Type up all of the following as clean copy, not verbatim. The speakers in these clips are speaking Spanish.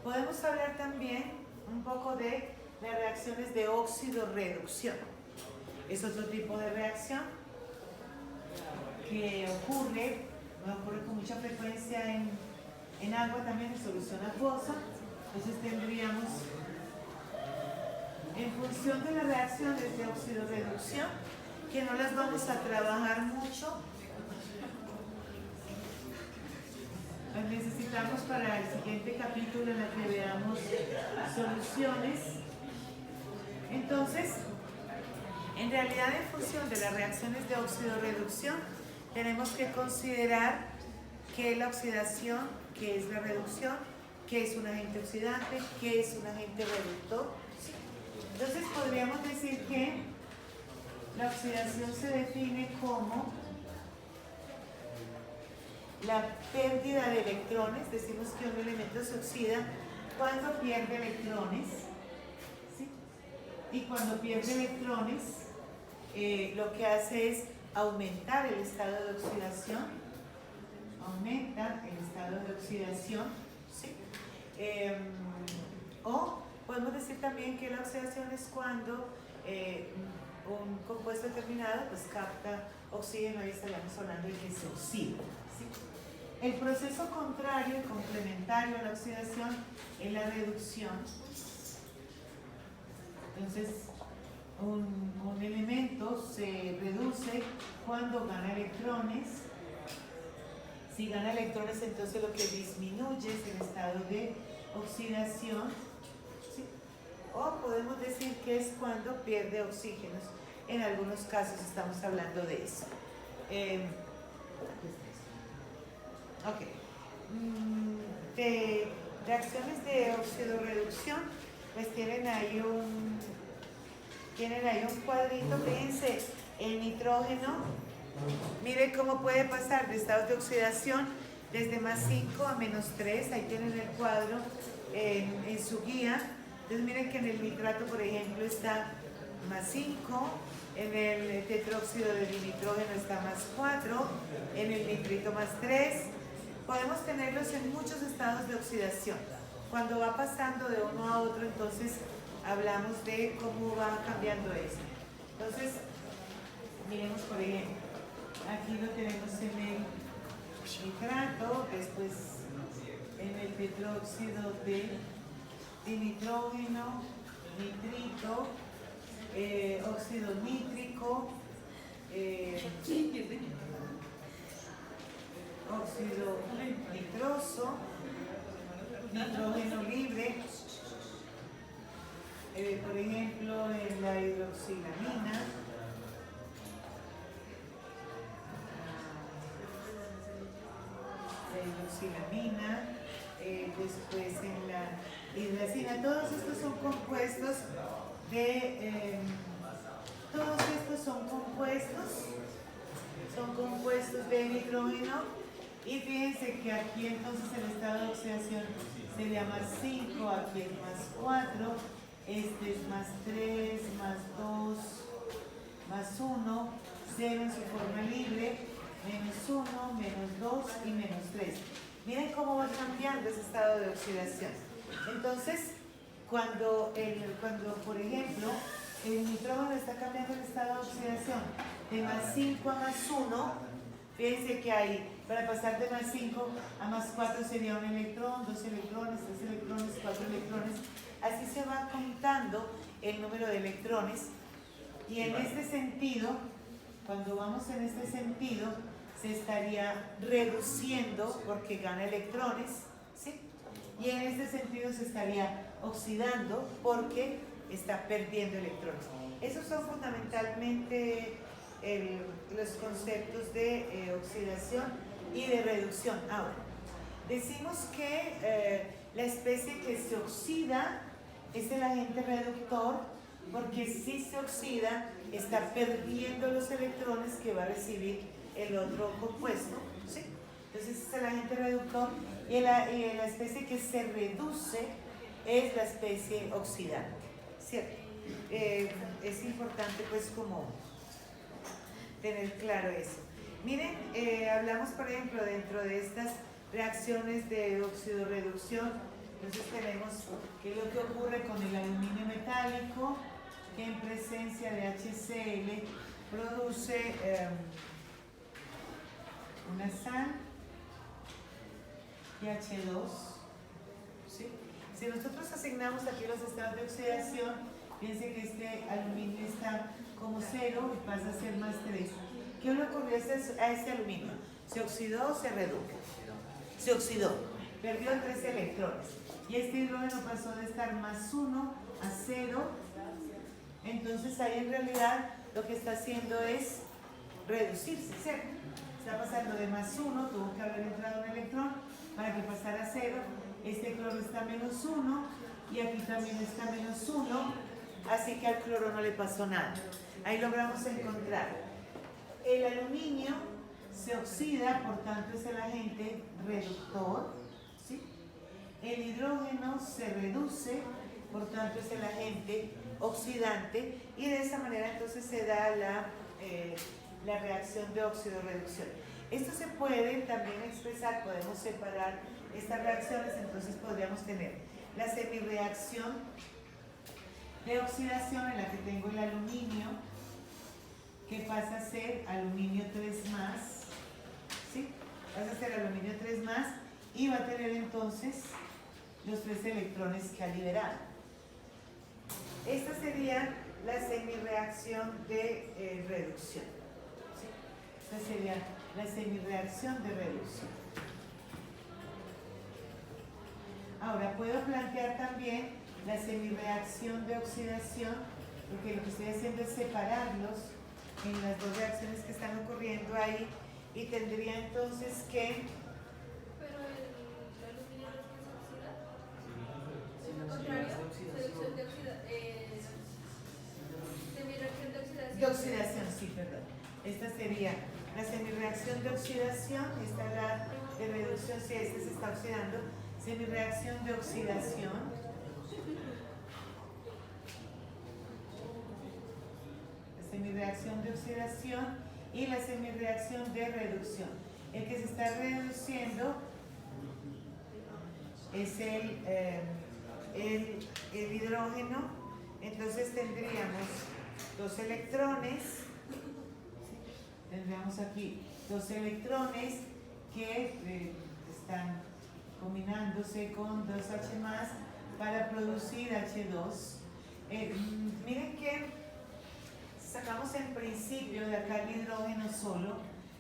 Podemos hablar también un poco de las reacciones de óxido-reducción. Es otro tipo de reacción que ocurre con mucha frecuencia en agua también, en solución acuosa. Entonces tendríamos, en función de las reacciones de óxido-reducción, que no las vamos a trabajar mucho, las necesitamos para el siguiente capítulo en el que veamos soluciones. Entonces, en realidad, en función de las reacciones de óxido-reducción, tenemos que considerar qué es la oxidación, qué es la reducción, qué es un agente oxidante, qué es un agente reductor. Entonces, podríamos decir que la oxidación se define como la pérdida de electrones. Decimos que un elemento se oxida cuando pierde electrones, ¿sí? Y cuando pierde electrones, lo que hace es aumentar el estado de oxidación, aumenta el estado de oxidación, ¿sí? O podemos decir también que la oxidación es cuando un compuesto determinado pues capta oxígeno, y estaríamos hablando de que se oxida, ¿sí? El proceso contrario y complementario a la oxidación es la reducción. Entonces, un elemento se reduce cuando gana electrones. Si gana electrones, entonces lo que disminuye es el estado de oxidación, ¿sí? O podemos decir que es cuando pierde oxígenos. En algunos casos estamos hablando de eso. Ok. De reacciones de oxidorreducción, pues tienen ahí un cuadrito. Fíjense, el nitrógeno, miren cómo puede pasar de estados de oxidación desde +5 a -3. Ahí tienen el cuadro en su guía. Entonces miren que en el nitrato, por ejemplo, está +5, en el tetróxido de dinitrógeno está +4, en el nitrito +3. Podemos tenerlos en muchos estados de oxidación. Cuando va pasando de uno a otro, entonces hablamos de cómo va cambiando esto. Entonces, miremos por ejemplo, aquí lo tenemos en el nitrato, después en el tetróxido de dinitrógeno, nitrito, óxido nítrico, óxido nitroso, nitrógeno libre, por ejemplo en la hidroxilamina, después en la hidracina. Todos estos son compuestos de nitrógeno. Y fíjense que aquí entonces el estado de oxidación sería +5, aquí es +4, este es +3, +2, +1, 0 en su forma libre, -1, -2 y -3. Miren cómo va cambiando ese estado de oxidación. Entonces, cuando por ejemplo, el nitrógeno está cambiando el estado de oxidación de +5 a +1, fíjense que ahí, para pasar de +5 a +4 sería un electrón, 2 electrones, 3 electrones, 4 electrones. Así se va contando el número de electrones. Y en este sentido, cuando vamos en este sentido, se estaría reduciendo porque gana electrones, ¿sí? Y en este sentido se estaría oxidando porque está perdiendo electrones. Esos son fundamentalmente los conceptos de oxidación y de reducción. Ahora, decimos que la especie que se oxida es el agente reductor, porque si se oxida está perdiendo los electrones que va a recibir el otro compuesto, ¿sí? Entonces es el agente reductor, y la especie que se reduce es la especie oxidante, ¿cierto? Es importante pues como tener claro eso. Miren, hablamos por ejemplo dentro de estas reacciones de oxidorreducción Entonces tenemos que lo que ocurre con el aluminio metálico, que en presencia de HCl produce una sal y H2. ¿Sí? Si nosotros asignamos aquí los estados de oxidación, piensen que este aluminio está como 0 y pasa a ser más 3. ¿Qué le ocurrió a este aluminio? ¿Se oxidó o se redujo? Se oxidó, perdió 3 electrones. Y este hidrógeno pasó de estar más 1 a 0. Entonces ahí en realidad lo que está haciendo es reducirse, ¿cierto? Está pasando de más 1, tuvo que haber entrado un electrón para que pasara a 0. Este cloro está menos 1 y aquí también está menos 1, así que al cloro no le pasó nada. Ahí logramos encontrar el aluminio se oxida, por tanto es el agente reductor, ¿sí? El hidrógeno se reduce, por tanto es el agente oxidante, y de esa manera entonces se da la reacción de óxido-reducción. Esto se puede también expresar, podemos separar estas reacciones, entonces podríamos tener la semirreacción de oxidación en la que tengo el aluminio, que pasa a ser aluminio 3+, ¿sí? Pasa a ser aluminio 3+, y va a tener entonces los 3 electrones que ha liberado. Esta sería la semirreacción de reducción. ¿Sí? Esta sería la semirreacción de reducción. Ahora, puedo plantear también la semirreacción de oxidación, porque lo que estoy haciendo es separarlos en las dos reacciones que están ocurriendo ahí, y tendría entonces que... Pero el aluminio no se oxida. Al contrario, selección de semirreacción de oxidación. De oxidación, sí, perdón. Esta sería la semirreacción de oxidación, esta es la de reducción, si este se está oxidando. Semirreacción de oxidación. La semirreacción de oxidación y la semirreacción de reducción. El que se está reduciendo es el hidrógeno, entonces tendríamos 2 electrones, tendríamos aquí 2 electrones que están combinándose con 2H+ para producir H2. Miren que sacamos en principio de acá el hidrógeno solo,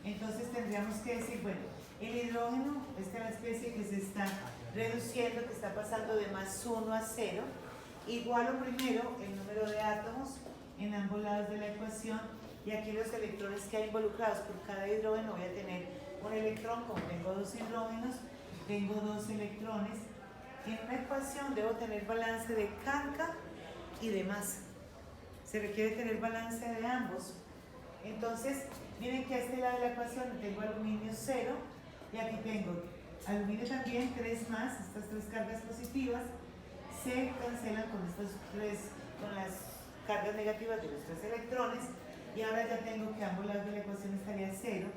entonces tendríamos que decir, bueno, el hidrógeno, esta es la especie que se está reduciendo, que está pasando de más 1 a 0, igualo primero el número de átomos en ambos lados de la ecuación, y aquí los electrones que hay involucrados. Por cada hidrógeno voy a tener un electrón, como tengo 2 hidrógenos, tengo 2 electrones. En una ecuación debo tener balance de carga y de masa. Se requiere tener balance de ambos. Entonces, miren que a este lado de la ecuación tengo aluminio 0 y aquí tengo aluminio también 3+, estas 3 cargas positivas se cancelan con con las cargas negativas de los 3 electrones, y ahora ya tengo que ambos lados de la ecuación estaría 0,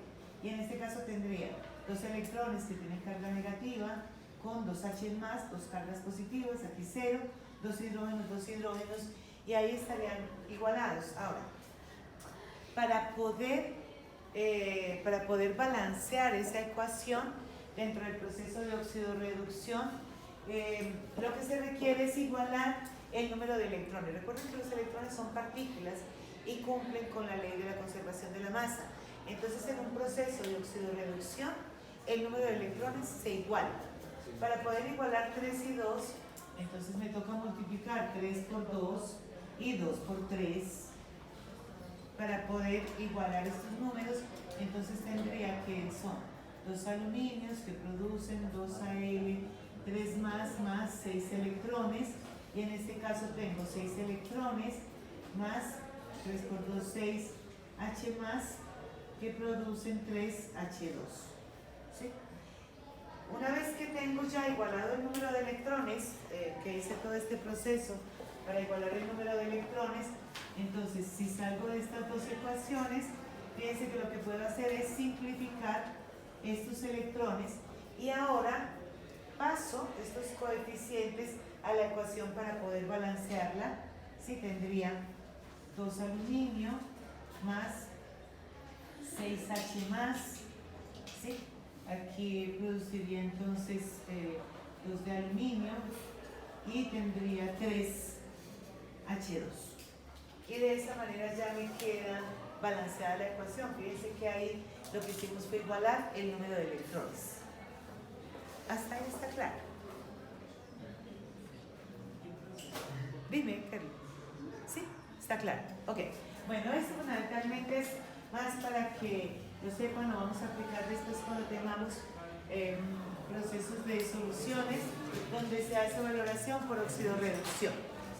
y en este caso tendría 2 electrones que tienen carga negativa con 2H+, 2 cargas positivas, aquí 0, 2 hidrógenos, y ahí estarían igualados. Ahora, para poder balancear esa ecuación dentro del proceso de oxidorreducción, lo que se requiere es igualar el número de electrones. Recuerden que los electrones son partículas y cumplen con la ley de la conservación de la masa. Entonces, en un proceso de oxidorreducción, el número de electrones se iguala. Para poder igualar 3 y 2, entonces me toca multiplicar 3 por 2 y 2 por 3 para poder igualar estos números. Entonces tendría que son 2 aluminios que producen 2Al, 3+, más 6 electrones, y en este caso tengo 6 electrones más 3 por 2, 6H+, que producen 3H2. ¿Sí? Una vez que tengo ya igualado el número de electrones, que hice todo este proceso para igualar el número de electrones, entonces si salgo de estas dos ecuaciones, fíjense que lo que puedo hacer es simplificar estos electrones, y ahora paso estos coeficientes a la ecuación para poder balancearla. Sí, tendría 2 aluminio más 6H más, ¿sí? Aquí produciría entonces 2 de aluminio y tendría 3H2. Y de esa manera ya me queda balanceada la ecuación. Fíjense que ahí lo que hicimos fue igualar el número de electrones. Hasta ahí está claro. Dime, Carlos. ¿Sí? Está claro. Ok. Bueno, esto fundamentalmente es más para que lo sepan, lo vamos a aplicar después cuando tengamos procesos de soluciones donde se hace valoración por óxido reducción.